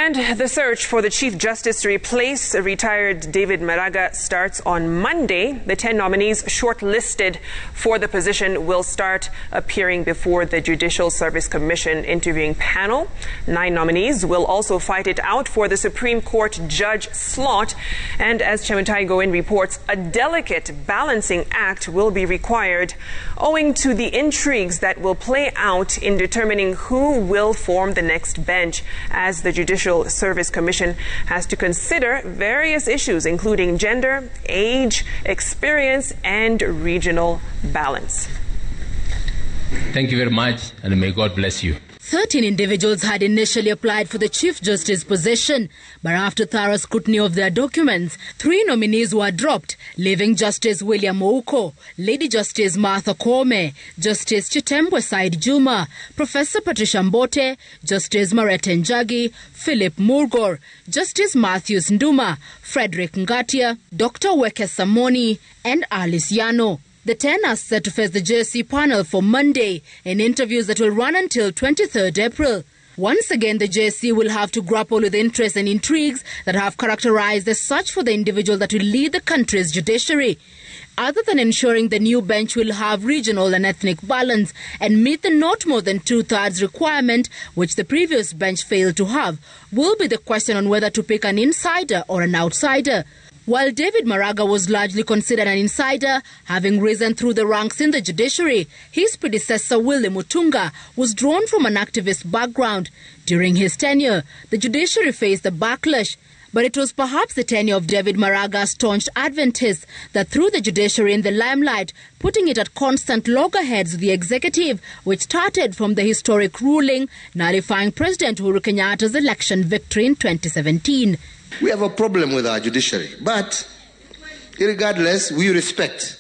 And the search for the Chief Justice to replace retired David Maraga starts on Monday. The 10 nominees shortlisted for the position will start appearing before the Judicial Service Commission interviewing panel. 9 nominees will also fight it out for the Supreme Court judge slot. And as Chemutai Goin reports, a delicate balancing act will be required owing to the intrigues that will play out in determining who will form the next bench, as the Judicial Service Commission has to consider various issues including gender, age, experience, and regional balance. Thank you very much, and may God bless you. 13 individuals had initially applied for the Chief Justice position, but after thorough scrutiny of their documents, 3 nominees were dropped, leaving Justice William Ouko, Lady Justice Martha Koome, Justice Chitembwe Said Juma, Professor Patricia Mbote, Justice Marete Njagi, Philip Murgor, Justice Matthews Nduma, Frederick Ngatia, Dr. Weke Samoni, and Alice Yano. The 10 are set to face the JSC panel for Monday in interviews that will run until 23rd April. Once again, the JSC will have to grapple with interests and intrigues that have characterized the search for the individual that will lead the country's judiciary. Other than ensuring the new bench will have regional and ethnic balance and meet the not more than 2/3 requirement, which the previous bench failed to have, will be the question on whether to pick an insider or an outsider. While David Maraga was largely considered an insider, having risen through the ranks in the judiciary, his predecessor Willie Mutunga was drawn from an activist background. During his tenure, the judiciary faced a backlash. But it was perhaps the tenure of David Maraga's staunch Adventists that threw the judiciary in the limelight, putting it at constant loggerheads with the executive, which started from the historic ruling nullifying President Uhuru Kenyatta's election victory in 2017. We have a problem with our judiciary, but regardless, we respect,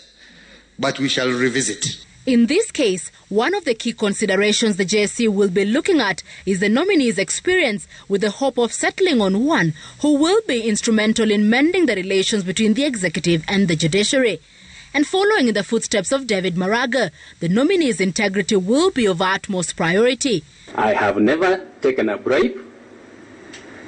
but we shall revisit. In this case, one of the key considerations the JSC will be looking at is the nominee's experience, with the hope of settling on one who will be instrumental in mending the relations between the executive and the judiciary. And following in the footsteps of David Maraga, the nominee's integrity will be of utmost priority. I have never taken a bribe,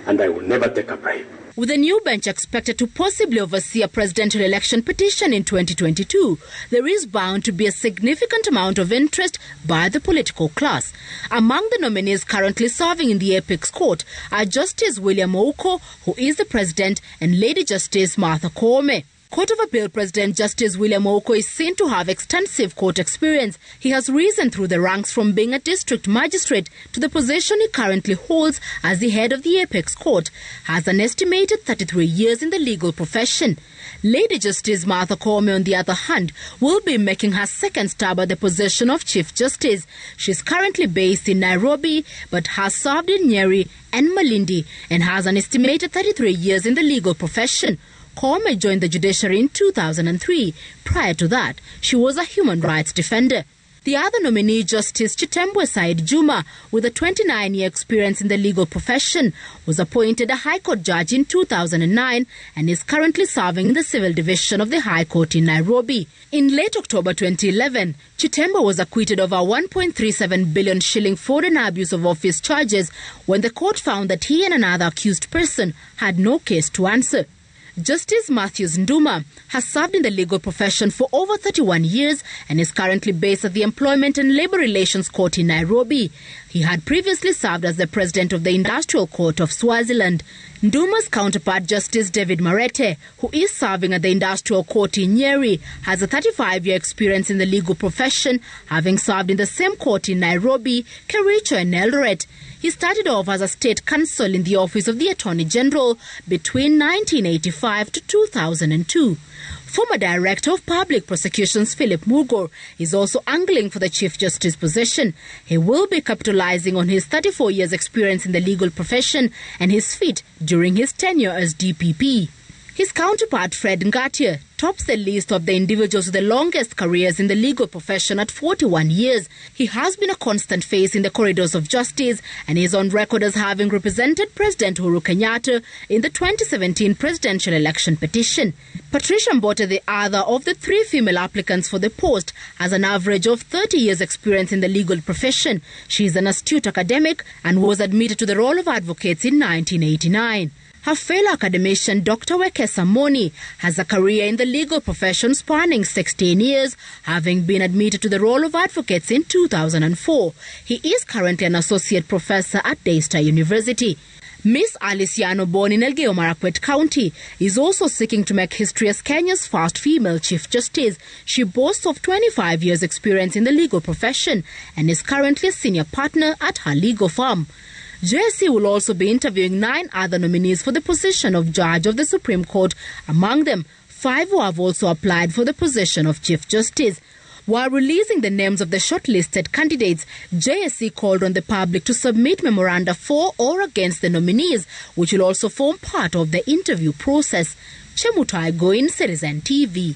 and I will never take a bribe. With the new bench expected to possibly oversee a presidential election petition in 2022, there is bound to be a significant amount of interest by the political class. Among the nominees currently serving in the Apex Court are Justice William Ouko, who is the president, and Lady Justice Martha Koome. Court of Appeal President Justice William Ouko is seen to have extensive court experience. He has risen through the ranks from being a district magistrate to the position he currently holds as the head of the Apex Court, has an estimated 33 years in the legal profession. Lady Justice Martha Koome, on the other hand, will be making her second stab at the position of Chief Justice. She is currently based in Nairobi, but has served in Nyeri and Malindi and has an estimated 33 years in the legal profession. Koome joined the judiciary in 2003. Prior to that, she was a human rights defender. The other nominee, Justice Chitembwe Said Juma, with a 29-year experience in the legal profession, was appointed a High Court judge in 2009 and is currently serving in the Civil Division of the High Court in Nairobi. In late October 2011, Chitembwe was acquitted of a 1.37 billion shilling fraud and abuse of office charges when the court found that he and another accused person had no case to answer. Justice Matthews Nduma has served in the legal profession for over 31 years and is currently based at the Employment and Labour Relations Court in Nairobi. He had previously served as the president of the Industrial Court of Swaziland. Nduma's counterpart, Justice David Marete, who is serving at the Industrial Court in Nyeri, has a 35-year experience in the legal profession, having served in the same court in Nairobi, Kericho and Eldoret. He started off as a state counsel in the Office of the Attorney General between 1985 to 2002. Former Director of Public Prosecutions Philip Murgor is also angling for the Chief Justice position. He will be capitalizing on his 34 years experience in the legal profession and his feat during his tenure as DPP. His counterpart Fred Ngatia tops the list of the individuals with the longest careers in the legal profession at 41 years. He has been a constant face in the corridors of justice and is on record as having represented President Uhuru Kenyatta in the 2017 presidential election petition. Patricia Mbote, the other of the 3 female applicants for the post, has an average of 30 years experience in the legal profession. She is an astute academic and was admitted to the role of advocate in 1989. Her fellow academician, Dr. Wekesa Moni, has a career in the legal profession spanning 16 years, having been admitted to the role of advocate in 2004. He is currently an associate professor at Daystar University. Miss Alice Yano, born in Elgeyo Marakwet County, is also seeking to make history as Kenya's first female Chief Justice. She boasts of 25 years' experience in the legal profession and is currently a senior partner at her legal firm. JSC will also be interviewing 9 other nominees for the position of Judge of the Supreme Court, among them 5 who have also applied for the position of Chief Justice. While releasing the names of the shortlisted candidates, JSC called on the public to submit memoranda for or against the nominees, which will also form part of the interview process. Chemutai Goin, Citizen TV.